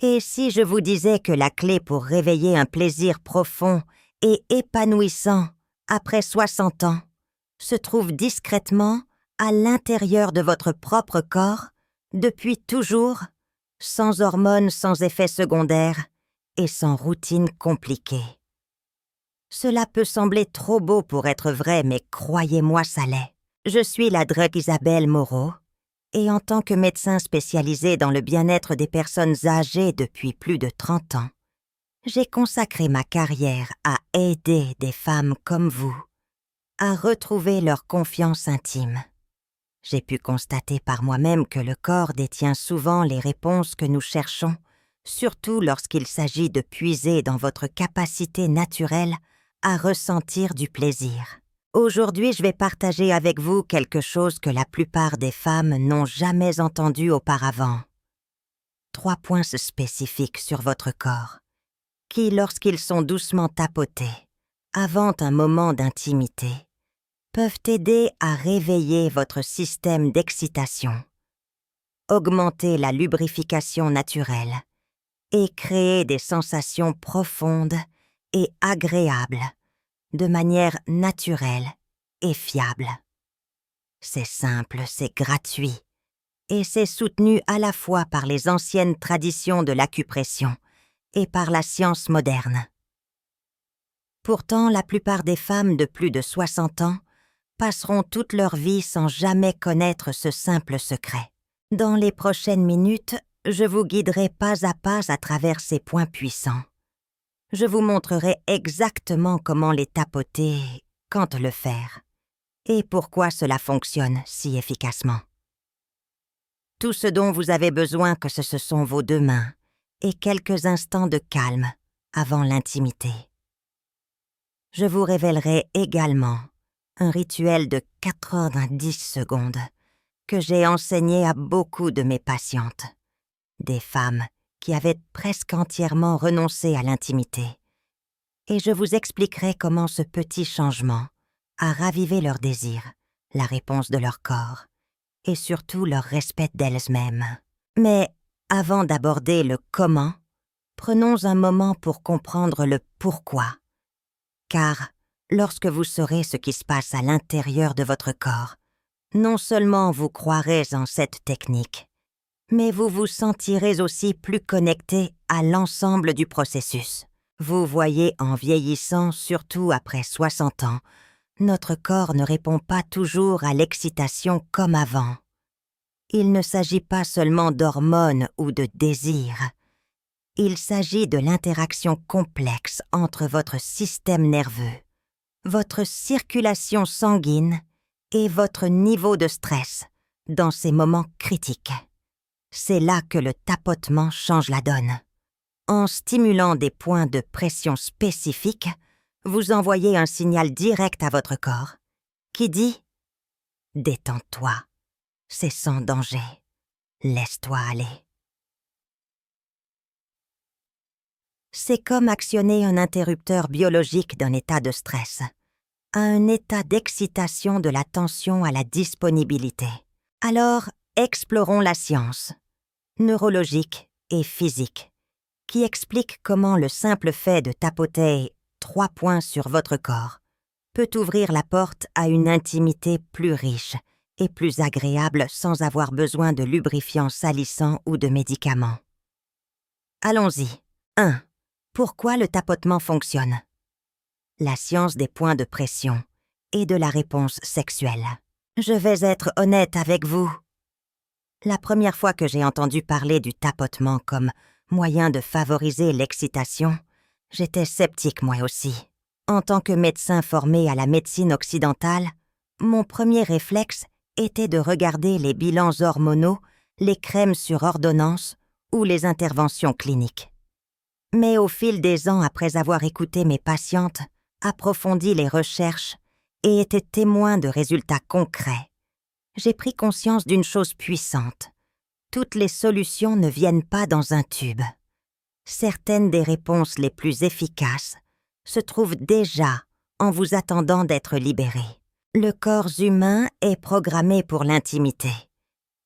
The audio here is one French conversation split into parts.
Et si je vous disais que la clé pour réveiller un plaisir profond et épanouissant après 60 ans se trouve discrètement à l'intérieur de votre propre corps, depuis toujours, sans hormones, sans effets secondaires et sans routine compliquée. Cela peut sembler trop beau pour être vrai, mais croyez-moi, ça l'est. Je suis la Drug Isabelle Moreau, et en tant que médecin spécialisé dans le bien-être des personnes âgées depuis plus de 30 ans, j'ai consacré ma carrière à aider des femmes comme vous à retrouver leur confiance intime. J'ai pu constater par moi-même que le corps détient souvent les réponses que nous cherchons, surtout lorsqu'il s'agit de puiser dans votre capacité naturelle à ressentir du plaisir. Aujourd'hui, je vais partager avec vous quelque chose que la plupart des femmes n'ont jamais entendu auparavant. 3 points spécifiques sur votre corps, qui, lorsqu'ils sont doucement tapotés, avant un moment d'intimité, peuvent aider à réveiller votre système d'excitation, augmenter la lubrification naturelle et créer des sensations profondes et agréables de manière naturelle et fiable. C'est simple, c'est gratuit et c'est soutenu à la fois par les anciennes traditions de l'acupression et par la science moderne. Pourtant, la plupart des femmes de plus de 60 ans passeront toute leur vie sans jamais connaître ce simple secret. Dans les prochaines minutes, je vous guiderai pas à pas à travers ces points puissants. Je vous montrerai exactement comment les tapoter, quand le faire, et pourquoi cela fonctionne si efficacement. Tout ce dont vous avez besoin ce sont vos 2 mains et quelques instants de calme avant l'intimité. Je vous révélerai également un rituel de 90 secondes que j'ai enseigné à beaucoup de mes patientes, des femmes qui avaient presque entièrement renoncé à l'intimité. Et je vous expliquerai comment ce petit changement a ravivé leur désir, la réponse de leur corps, et surtout leur respect d'elles-mêmes. Mais avant d'aborder le comment, prenons un moment pour comprendre le pourquoi. Car lorsque vous saurez ce qui se passe à l'intérieur de votre corps, non seulement vous croirez en cette technique, mais vous vous sentirez aussi plus connecté à l'ensemble du processus. Vous voyez, en vieillissant, surtout après 60 ans, notre corps ne répond pas toujours à l'excitation comme avant. Il ne s'agit pas seulement d'hormones ou de désirs. Il s'agit de l'interaction complexe entre votre système nerveux, votre circulation sanguine et votre niveau de stress dans ces moments critiques. C'est là que le tapotement change la donne. En stimulant des points de pression spécifiques, vous envoyez un signal direct à votre corps qui dit « Détends-toi, c'est sans danger, laisse-toi aller ». C'est comme actionner un interrupteur biologique d'un état de stress à un état d'excitation de la tension à la disponibilité. Alors, explorons la science, neurologique et physique, qui explique comment le simple fait de tapoter 3 points sur votre corps peut ouvrir la porte à une intimité plus riche et plus agréable sans avoir besoin de lubrifiants salissants ou de médicaments. Allons-y. 1. Pourquoi le tapotement fonctionne? La science des points de pression et de la réponse sexuelle. Je vais être honnête avec vous. La première fois que j'ai entendu parler du tapotement comme moyen de favoriser l'excitation, j'étais sceptique moi aussi. En tant que médecin formé à la médecine occidentale, mon premier réflexe était de regarder les bilans hormonaux, les crèmes sur ordonnance ou les interventions cliniques. Mais au fil des ans, après avoir écouté mes patientes, approfondi les recherches et été témoin de résultats concrets, j'ai pris conscience d'une chose puissante. Toutes les solutions ne viennent pas dans un tube. Certaines des réponses les plus efficaces se trouvent déjà en vous attendant d'être libéré. Le corps humain est programmé pour l'intimité.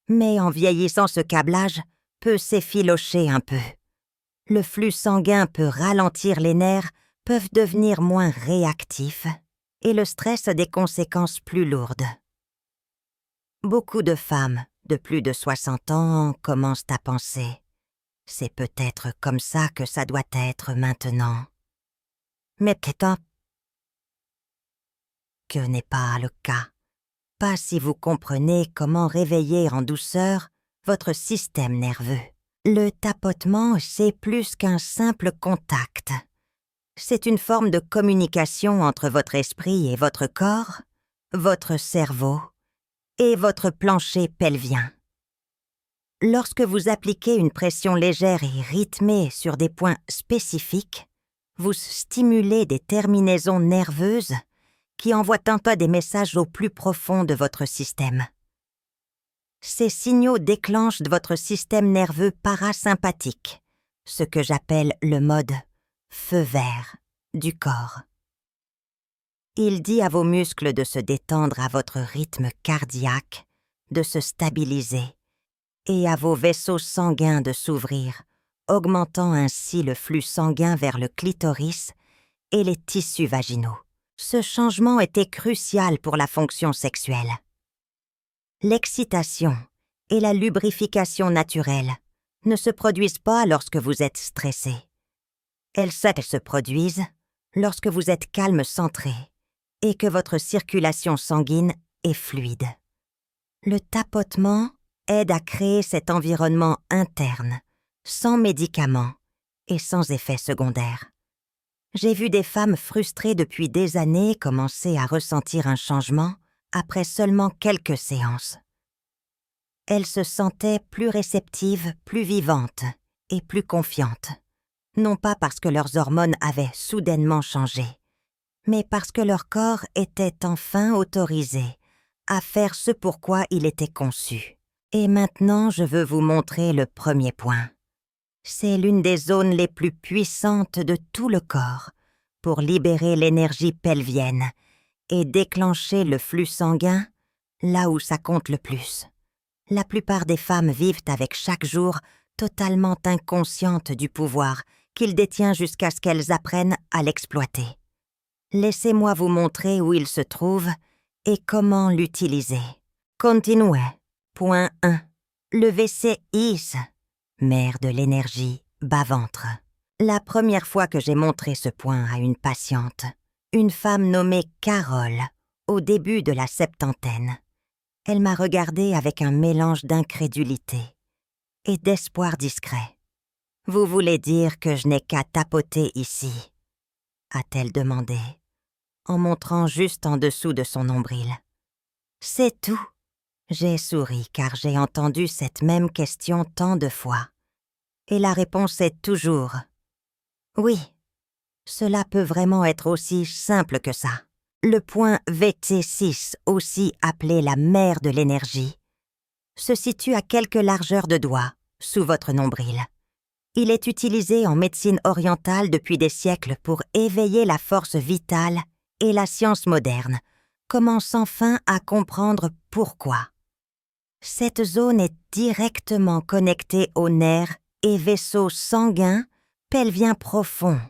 Mais en vieillissant, ce câblage peut s'effilocher un peu. Le flux sanguin peut ralentir, les nerfs peuvent devenir moins réactifs et le stress a des conséquences plus lourdes. Beaucoup de femmes de plus de 60 ans commencent à penser « c'est peut-être comme ça que ça doit être maintenant ». Mais peut-être que n'est pas le cas. Pas si vous comprenez comment réveiller en douceur votre système nerveux. Le tapotement, c'est plus qu'un simple contact. C'est une forme de communication entre votre esprit et votre corps, votre cerveau et votre plancher pelvien. Lorsque vous appliquez une pression légère et rythmée sur des points spécifiques, vous stimulez des terminaisons nerveuses qui envoient un peu des messages au plus profond de votre système. Ces signaux déclenchent votre système nerveux parasympathique, ce que j'appelle le mode feu vert du corps. Il dit à vos muscles de se détendre à votre rythme cardiaque, de se stabiliser, et à vos vaisseaux sanguins de s'ouvrir, augmentant ainsi le flux sanguin vers le clitoris et les tissus vaginaux. Ce changement était crucial pour la fonction sexuelle. L'excitation et la lubrification naturelle ne se produisent pas lorsque vous êtes stressé. Elles se produisent lorsque vous êtes calme, centré, et que votre circulation sanguine est fluide. Le tapotement aide à créer cet environnement interne, sans médicaments et sans effets secondaires. J'ai vu des femmes frustrées depuis des années commencer à ressentir un changement après seulement quelques séances. Elles se sentaient plus réceptives, plus vivantes et plus confiantes, non pas parce que leurs hormones avaient soudainement changé, mais parce que leur corps était enfin autorisé à faire ce pourquoi il était conçu. Et maintenant, je veux vous montrer le premier point. C'est l'une des zones les plus puissantes de tout le corps pour libérer l'énergie pelvienne et déclencher le flux sanguin là où ça compte le plus. La plupart des femmes vivent avec chaque jour totalement inconscientes du pouvoir qu'il détient jusqu'à ce qu'elles apprennent à l'exploiter. Laissez-moi vous montrer où il se trouve et comment l'utiliser. Continuez. Point 1. Le WC-IS, mère de l'énergie, bas-ventre. La première fois que j'ai montré ce point à une patiente, une femme nommée Carole, au début de la septantaine, elle m'a regardée avec un mélange d'incrédulité et d'espoir discret. « Vous voulez dire que je n'ai qu'à tapoter ici ?» a-t-elle demandé, en montrant juste en dessous de son nombril. « C'est tout ?» J'ai souri car j'ai entendu cette même question tant de fois. Et la réponse est toujours « Oui, cela peut vraiment être aussi simple que ça. » Le point VT6, aussi appelé la mère de l'énergie, se situe à quelques largeurs de doigts, sous votre nombril. Il est utilisé en médecine orientale depuis des siècles pour éveiller la force vitale et la science moderne commence enfin à comprendre pourquoi. Cette zone est directement connectée aux nerfs et vaisseaux sanguins pelviens profonds,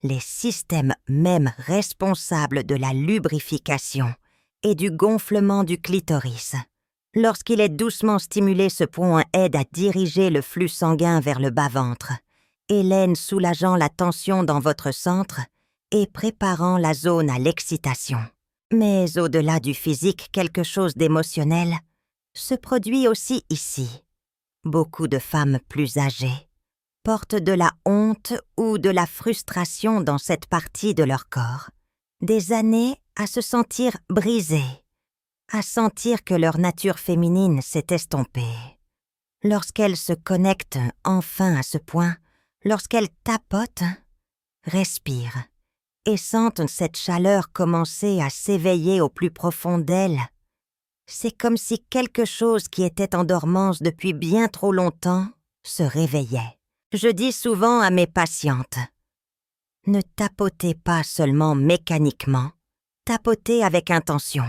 les systèmes même responsables de la lubrification et du gonflement du clitoris. Lorsqu'il est doucement stimulé, ce point aide à diriger le flux sanguin vers le bas-ventre, l'aine soulageant la tension dans votre centre et préparant la zone à l'excitation. Mais au-delà du physique, quelque chose d'émotionnel se produit aussi ici. Beaucoup de femmes plus âgées portent de la honte ou de la frustration dans cette partie de leur corps. Des années à se sentir brisées, à sentir que leur nature féminine s'est estompée. Lorsqu'elles se connectent enfin à ce point, lorsqu'elles tapotent, respirent et sentent cette chaleur commencer à s'éveiller au plus profond d'elles, c'est comme si quelque chose qui était en dormance depuis bien trop longtemps se réveillait. Je dis souvent à mes patientes, ne tapotez pas seulement mécaniquement, tapotez avec intention.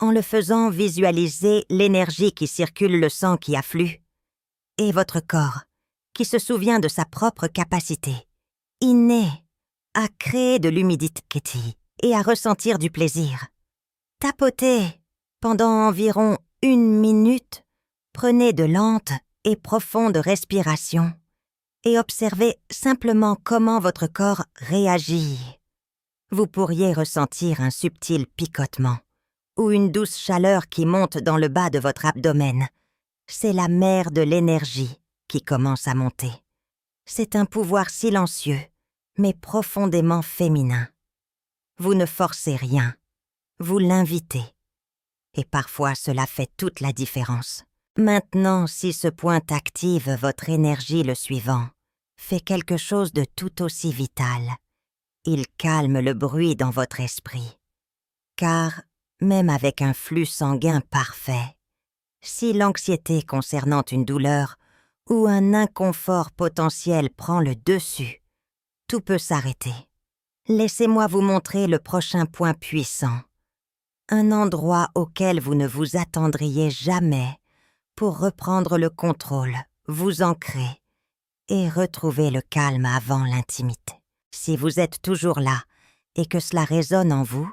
En le faisant, visualisez l'énergie qui circule, le sang qui afflue, et votre corps qui se souvient de sa propre capacité, innée, à créer de l'humidité et à ressentir du plaisir. Tapotez pendant environ 1 minute, prenez de lentes et profondes respirations et observez simplement comment votre corps réagit. Vous pourriez ressentir un subtil picotement ou une douce chaleur qui monte dans le bas de votre abdomen. C'est la mer de l'énergie qui commence à monter. C'est un pouvoir silencieux, mais profondément féminin. Vous ne forcez rien, vous l'invitez. Et parfois cela fait toute la différence. Maintenant, si ce point active votre énergie le suivant, fait quelque chose de tout aussi vital. Il calme le bruit dans votre esprit. Car, même avec un flux sanguin parfait, si l'anxiété concernant une douleur ou un inconfort potentiel prend le dessus, tout peut s'arrêter. Laissez-moi vous montrer le prochain point puissant. Un endroit auquel vous ne vous attendriez jamais pour reprendre le contrôle, vous ancrer et retrouver le calme avant l'intimité. Si vous êtes toujours là et que cela résonne en vous,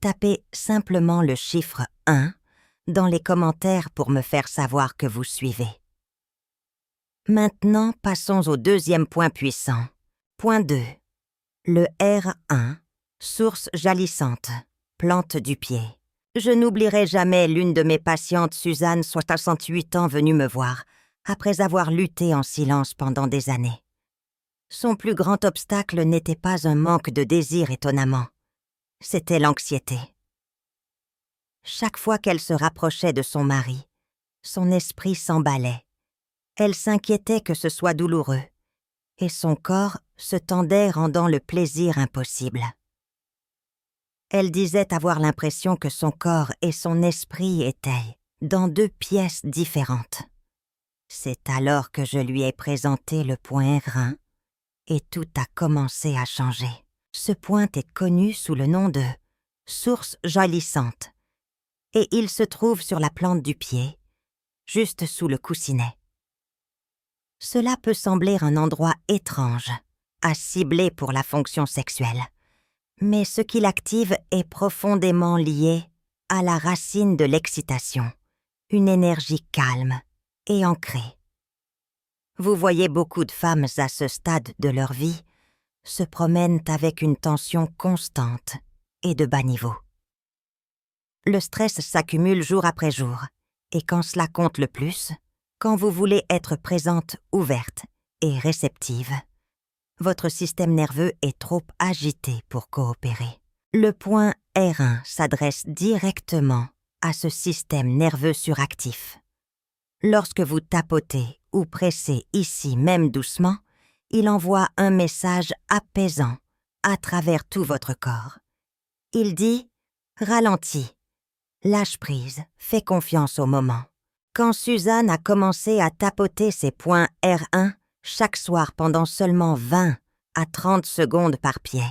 tapez simplement le chiffre 1 dans les commentaires pour me faire savoir que vous suivez. Maintenant, passons au deuxième point puissant. Point 2. Le R1, source jalissante, plante du pied. Je n'oublierai jamais l'une de mes patientes, Suzanne, 68 ans, venue me voir, après avoir lutté en silence pendant des années. Son plus grand obstacle n'était pas un manque de désir étonnamment, c'était l'anxiété. Chaque fois qu'elle se rapprochait de son mari, son esprit s'emballait. Elle s'inquiétait que ce soit douloureux, et son corps se tendait rendant le plaisir impossible. Elle disait avoir l'impression que son corps et son esprit étaient dans 2 pièces différentes. C'est alors que je lui ai présenté le point R1 et tout a commencé à changer. Ce point est connu sous le nom de source jalissante et il se trouve sur la plante du pied, juste sous le coussinet. Cela peut sembler un endroit étrange, à cibler pour la fonction sexuelle, mais ce qui l'active est profondément lié à la racine de l'excitation, une énergie calme et ancrée. Vous voyez beaucoup de femmes à ce stade de leur vie se promènent avec une tension constante et de bas niveau. Le stress s'accumule jour après jour, et quand cela compte le plus, quand vous voulez être présente, ouverte et réceptive, votre système nerveux est trop agité pour coopérer. Le point R1 s'adresse directement à ce système nerveux suractif. Lorsque vous tapotez ou pressez ici même doucement, il envoie un message apaisant à travers tout votre corps. Il dit « Ralentis, lâche prise, fais confiance au moment ». Quand Suzanne a commencé à tapoter ses points R1 chaque soir pendant seulement 20 à 30 secondes par pied,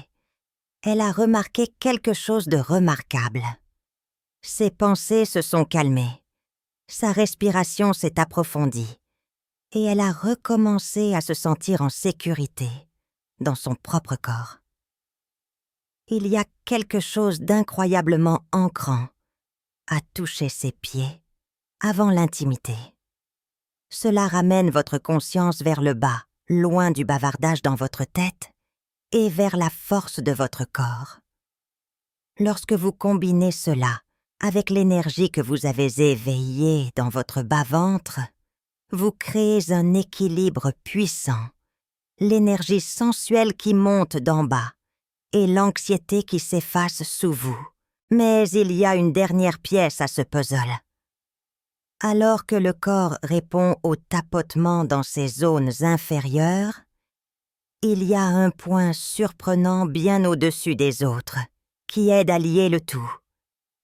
elle a remarqué quelque chose de remarquable. Ses pensées se sont calmées, sa respiration s'est approfondie et elle a recommencé à se sentir en sécurité dans son propre corps. Il y a quelque chose d'incroyablement ancrant à toucher ses pieds avant l'intimité. Cela ramène votre conscience vers le bas, loin du bavardage dans votre tête, et vers la force de votre corps. Lorsque vous combinez cela avec l'énergie que vous avez éveillée dans votre bas-ventre, vous créez un équilibre puissant, l'énergie sensuelle qui monte d'en bas et l'anxiété qui s'efface sous vous. Mais il y a une dernière pièce à ce puzzle. Alors que le corps répond au tapotement dans ses zones inférieures, il y a un point surprenant bien au-dessus des autres, qui aide à lier le tout.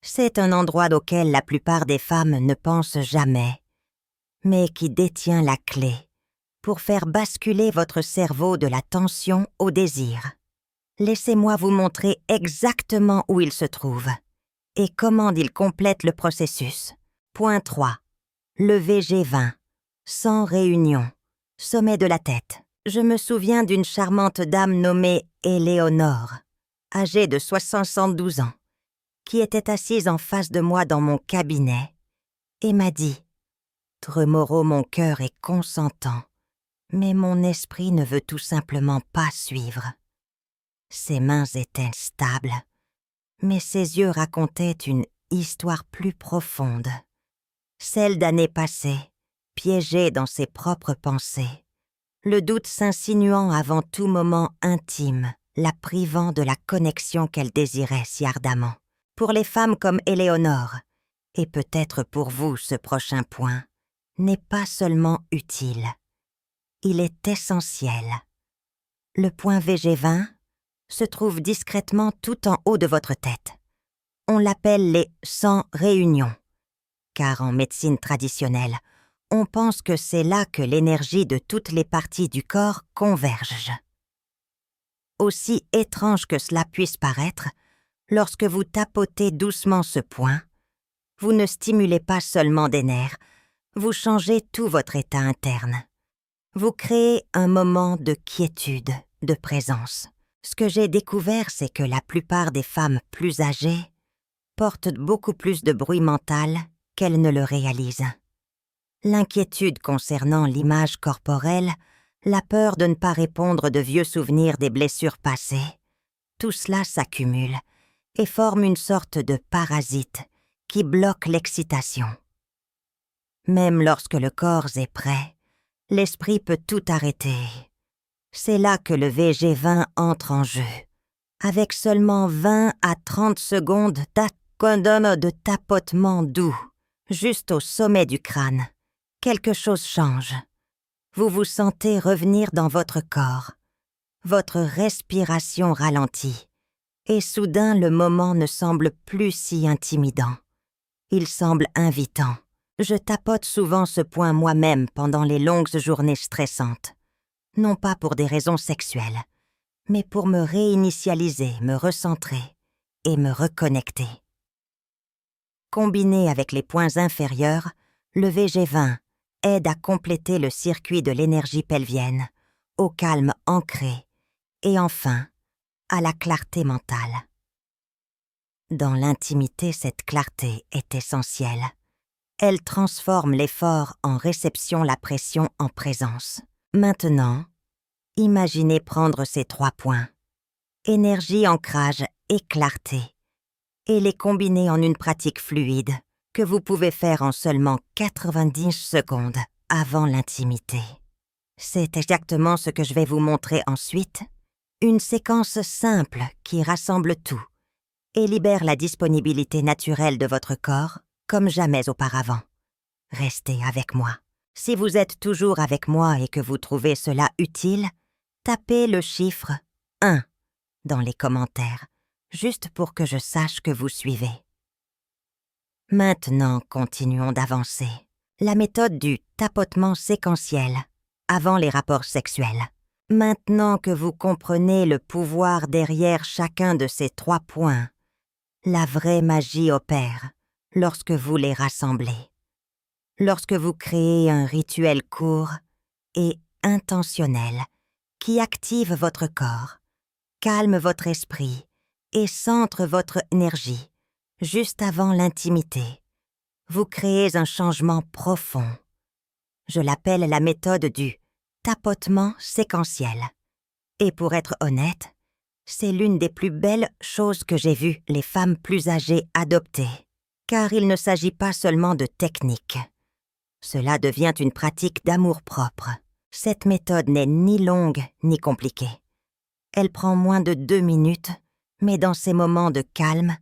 C'est un endroit auquel la plupart des femmes ne pensent jamais, mais qui détient la clé pour faire basculer votre cerveau de la tension au désir. Laissez-moi vous montrer exactement où il se trouve et comment il complète le processus. Point 3. Le VG20, sans réunion, Sommet de la tête. Je me souviens d'une charmante dame nommée Éléonore, âgée de 72 ans, qui était assise en face de moi dans mon cabinet et m'a dit « Tremoro, mon cœur est consentant, mais mon esprit ne veut tout simplement pas suivre. » Ses mains étaient stables, mais ses yeux racontaient une histoire plus profonde, celle d'années passées, piégée dans ses propres pensées, le doute s'insinuant avant tout moment intime, la privant de la connexion qu'elle désirait si ardemment. Pour les femmes comme Éléonore, et peut-être pour vous ce prochain point, n'est pas seulement utile, il est essentiel. Le point VG20 se trouve discrètement tout en haut de votre tête. On l'appelle les 100 réunions, car en médecine traditionnelle, on pense que c'est là que l'énergie de toutes les parties du corps converge. Aussi étrange que cela puisse paraître, lorsque vous tapotez doucement ce point, vous ne stimulez pas seulement des nerfs, vous changez tout votre état interne. Vous créez un moment de quiétude, de présence. Ce que j'ai découvert, c'est que la plupart des femmes plus âgées portent beaucoup plus de bruit mental qu'elles ne le réalisent. L'inquiétude concernant l'image corporelle, la peur de ne pas répondre de vieux souvenirs des blessures passées, tout cela s'accumule et forme une sorte de parasite qui bloque l'excitation. Même lorsque le corps est prêt, l'esprit peut tout arrêter. C'est là que le VG20 entre en jeu. Avec seulement 20 à 30 secondes de tapotement doux, juste au sommet du crâne, quelque chose change. Vous vous sentez revenir dans votre corps. Votre respiration ralentit. Et soudain, le moment ne semble plus si intimidant. Il semble invitant. Je tapote souvent ce point moi-même pendant les longues journées stressantes. Non pas pour des raisons sexuelles, mais pour me réinitialiser, me recentrer et me reconnecter. Combiné avec les points inférieurs, le VG20 aide à compléter le circuit de l'énergie pelvienne, au calme ancré et enfin à la clarté mentale. Dans l'intimité, cette clarté est essentielle. Elle transforme l'effort en réception, la pression en présence. Maintenant, imaginez prendre ces 3 points, énergie, ancrage et clarté, et les combiner en une pratique fluide que vous pouvez faire en seulement 90 secondes avant l'intimité. C'est exactement ce que je vais vous montrer ensuite, une séquence simple qui rassemble tout et libère la disponibilité naturelle de votre corps comme jamais auparavant. Restez avec moi. Si vous êtes toujours avec moi et que vous trouvez cela utile, tapez le chiffre 1 dans les commentaires, juste pour que je sache que vous suivez. Maintenant, continuons d'avancer. La méthode du tapotement séquentiel, avant les rapports sexuels. Maintenant que vous comprenez le pouvoir derrière chacun de ces 3 points, la vraie magie opère lorsque vous les rassemblez. Lorsque vous créez un rituel court et intentionnel qui active votre corps, calme votre esprit et centre votre énergie juste avant l'intimité, vous créez un changement profond. Je l'appelle la méthode du tapotement séquentiel. Et pour être honnête, c'est l'une des plus belles choses que j'ai vues les femmes plus âgées adopter, car il ne s'agit pas seulement de technique. Cela devient une pratique d'amour-propre. Cette méthode n'est ni longue ni compliquée. Elle prend moins de 2 minutes, mais dans ces moments de calme,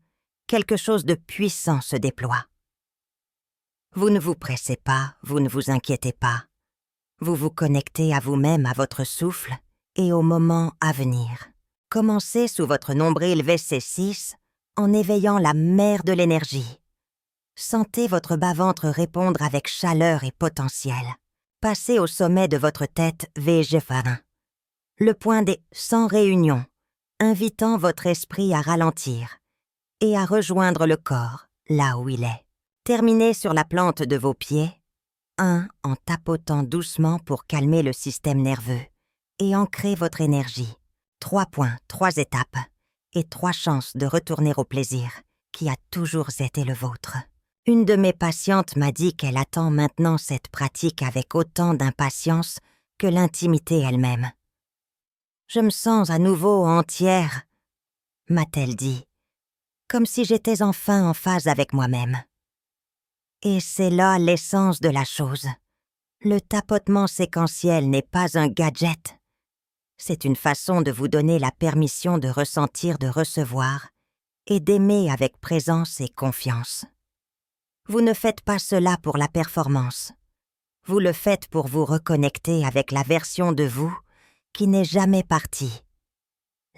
quelque chose de puissant se déploie. Vous ne vous pressez pas, vous ne vous inquiétez pas. Vous vous connectez à vous-même, à votre souffle et au moment à venir. Commencez sous votre nombril VC6 en éveillant la mer de l'énergie. Sentez votre bas-ventre répondre avec chaleur et potentiel. Passez au sommet de votre tête VG20, le point des 100 réunions, invitant votre esprit à ralentir et à rejoindre le corps là où il est. Terminez sur la plante de vos pieds 1 en tapotant doucement pour calmer le système nerveux et ancrer votre énergie. 3 points, 3 étapes et 3 chances de retourner au plaisir qui a toujours été le vôtre. Une de mes patientes m'a dit qu'elle attend maintenant cette pratique avec autant d'impatience que l'intimité elle-même. « Je me sens à nouveau entière », m'a-t-elle dit, comme si j'étais enfin en phase avec moi-même. Et c'est là l'essence de la chose. Le tapotement séquentiel n'est pas un gadget. C'est une façon de vous donner la permission de ressentir, de recevoir et d'aimer avec présence et confiance. Vous ne faites pas cela pour la performance. Vous le faites pour vous reconnecter avec la version de vous qui n'est jamais partie.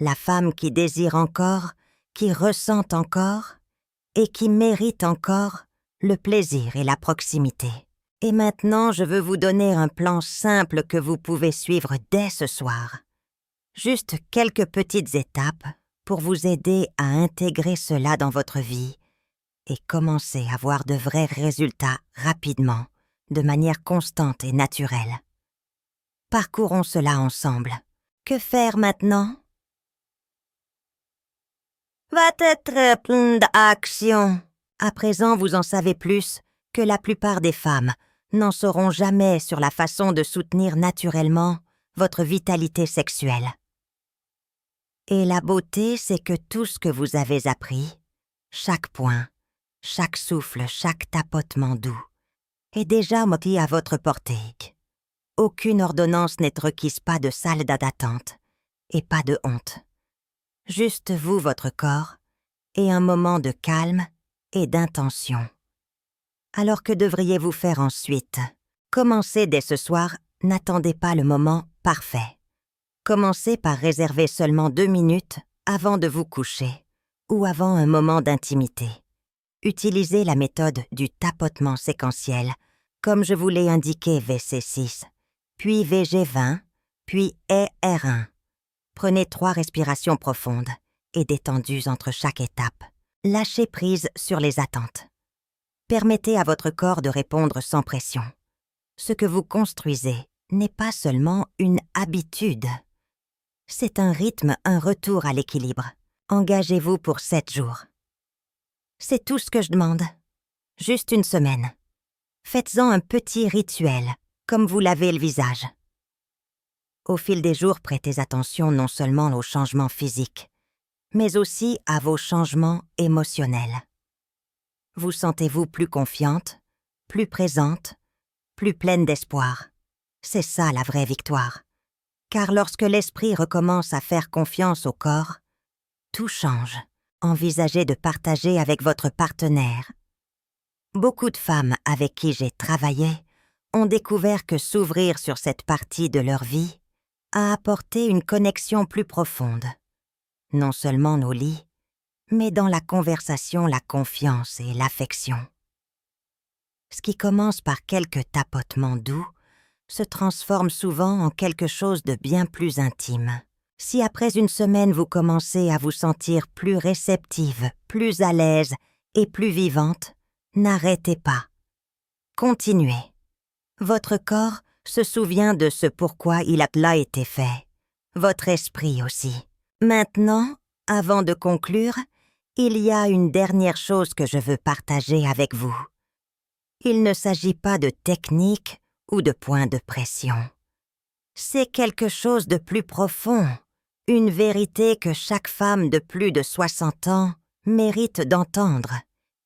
La femme qui désire encore, qui ressent encore et qui mérite encore le plaisir et la proximité. Et maintenant, je veux vous donner un plan simple que vous pouvez suivre dès ce soir. Juste quelques petites étapes pour vous aider à intégrer cela dans votre vie et commencer à voir de vrais résultats rapidement, de manière constante et naturelle. Parcourons cela ensemble. Que faire maintenant? Va être plein d'action. À présent, vous en savez plus que la plupart des femmes n'en sauront jamais sur la façon de soutenir naturellement votre vitalité sexuelle. Et la beauté, c'est que tout ce que vous avez appris, chaque point, chaque souffle, chaque tapotement doux, est déjà mis à votre portée. Aucune ordonnance n'est requise, pas de salle d'attente et pas de honte. Juste vous, votre corps, et un moment de calme et d'intention. Alors que devriez-vous faire ensuite? Commencez dès ce soir, n'attendez pas le moment parfait. Commencez par réserver seulement 2 minutes avant de vous coucher ou avant un moment d'intimité. Utilisez la méthode du tapotement séquentiel, comme je vous l'ai indiqué VC6, puis VG20, puis ER1. Prenez 3 respirations profondes et détendues entre chaque étape. Lâchez prise sur les attentes. Permettez à votre corps de répondre sans pression. Ce que vous construisez n'est pas seulement une habitude. C'est un rythme, un retour à l'équilibre. Engagez-vous pour 7 jours. C'est tout ce que je demande. Juste une semaine. Faites-en un petit rituel, comme vous lavez le visage. Au fil des jours, prêtez attention non seulement aux changements physiques, mais aussi à vos changements émotionnels. Vous sentez-vous plus confiante, plus présente, plus pleine d'espoir. C'est ça la vraie victoire. Car lorsque l'esprit recommence à faire confiance au corps, tout change. Envisagez de partager avec votre partenaire. Beaucoup de femmes avec qui j'ai travaillé ont découvert que s'ouvrir sur cette partie de leur vie a apporté une connexion plus profonde. Non seulement au lit, mais dans la conversation, la confiance et l'affection. Ce qui commence par quelques tapotements doux se transforme souvent en quelque chose de bien plus intime. Si après une semaine vous commencez à vous sentir plus réceptive, plus à l'aise et plus vivante, n'arrêtez pas. Continuez. Votre corps se souvient de ce pourquoi il a là été fait. Votre esprit aussi. Maintenant, avant de conclure, il y a une dernière chose que je veux partager avec vous. Il ne s'agit pas de technique ou de points de pression. C'est quelque chose de plus profond, une vérité que chaque femme de plus de 60 ans mérite d'entendre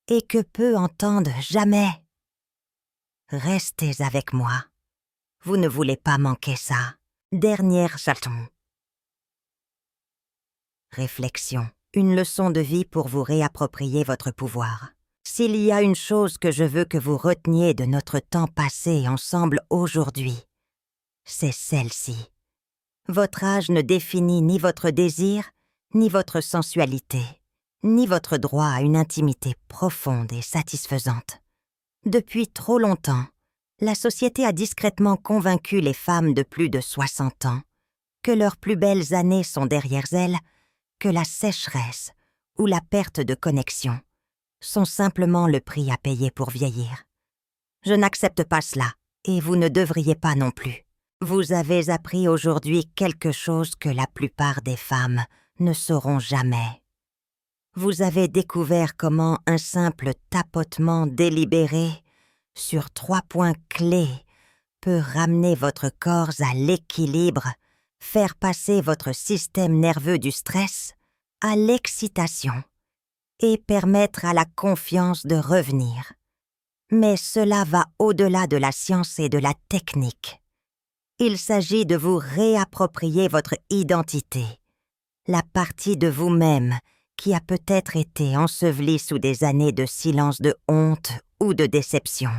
et que peu entendent jamais. Restez avec moi. Vous ne voulez pas manquer ça. Dernière chaton. Réflexion. Une leçon de vie pour vous réapproprier votre pouvoir. S'il y a une chose que je veux que vous reteniez de notre temps passé ensemble aujourd'hui, c'est celle-ci. Votre âge ne définit ni votre désir, ni votre sensualité, ni votre droit à une intimité profonde et satisfaisante. Depuis trop longtemps, la société a discrètement convaincu les femmes de plus de 60 ans que leurs plus belles années sont derrière elles, que la sécheresse ou la perte de connexion sont simplement le prix à payer pour vieillir. Je n'accepte pas cela. et vous ne devriez pas non plus. Vous avez appris aujourd'hui quelque chose que la plupart des femmes ne sauront jamais. Vous avez découvert comment un simple tapotement délibéré sur 3 points clés peut ramener votre corps à l'équilibre, faire passer votre système nerveux du stress à l'excitation et permettre à la confiance de revenir. Mais cela va au-delà de la science et de la technique. Il s'agit de vous réapproprier votre identité, la partie de vous-même qui a peut-être été ensevelie sous des années de silence de honte ou de déception.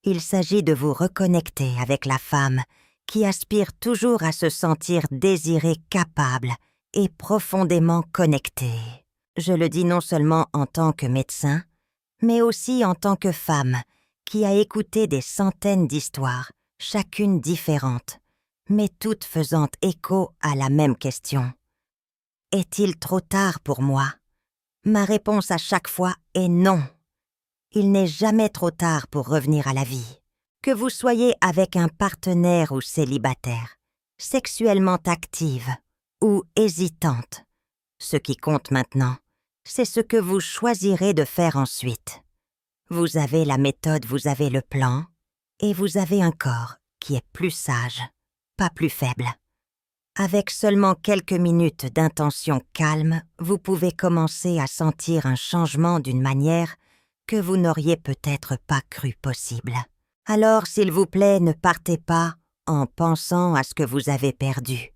Il s'agit de vous reconnecter avec la femme qui aspire toujours à se sentir désirée, capable et profondément connectée. Je le dis non seulement en tant que médecin, mais aussi en tant que femme qui a écouté des centaines d'histoires, chacune différente, mais toutes faisant écho à la même question. Est-il trop tard pour moi? Ma réponse à chaque fois est non. Il n'est jamais trop tard pour revenir à la vie. Que vous soyez avec un partenaire ou célibataire, sexuellement active ou hésitante, ce qui compte maintenant, c'est ce que vous choisirez de faire ensuite. Vous avez la méthode, vous avez le plan, et vous avez un corps qui est plus sage, pas plus faible. Avec seulement quelques minutes d'intention calme, vous pouvez commencer à sentir un changement d'une manière que vous n'auriez peut-être pas cru possible. Alors, s'il vous plaît, ne partez pas en pensant à ce que vous avez perdu.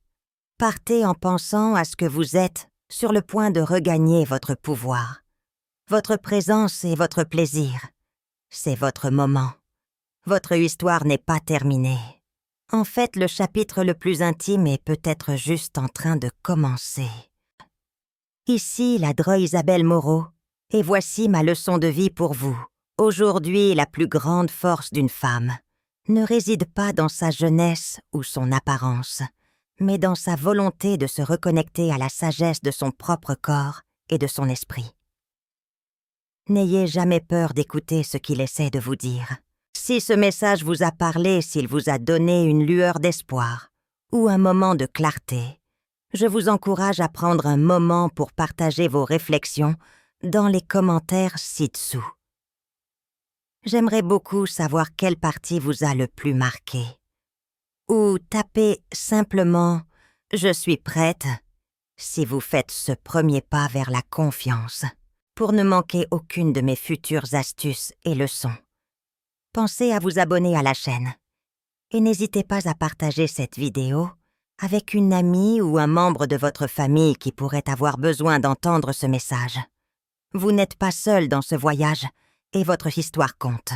Partez en pensant à ce que vous êtes sur le point de regagner votre pouvoir. Votre présence et votre plaisir. C'est votre moment. Votre histoire n'est pas terminée. En fait, le chapitre le plus intime est peut-être juste en train de commencer. Ici, la Dre Isabelle Moreau, et voici ma leçon de vie pour vous. Aujourd'hui, la plus grande force d'une femme ne réside pas dans sa jeunesse ou son apparence, mais dans sa volonté de se reconnecter à la sagesse de son propre corps et de son esprit. N'ayez jamais peur d'écouter ce qu'il essaie de vous dire. Si ce message vous a parlé, s'il vous a donné une lueur d'espoir ou un moment de clarté, je vous encourage à prendre un moment pour partager vos réflexions dans les commentaires ci-dessous. J'aimerais beaucoup savoir quelle partie vous a le plus marqué. Ou tapez simplement « Je suis prête » si vous faites ce premier pas vers la confiance pour ne manquer aucune de mes futures astuces et leçons. Pensez à vous abonner à la chaîne et n'hésitez pas à partager cette vidéo avec une amie ou un membre de votre famille qui pourrait avoir besoin d'entendre ce message. Vous n'êtes pas seul dans ce voyage et votre histoire compte.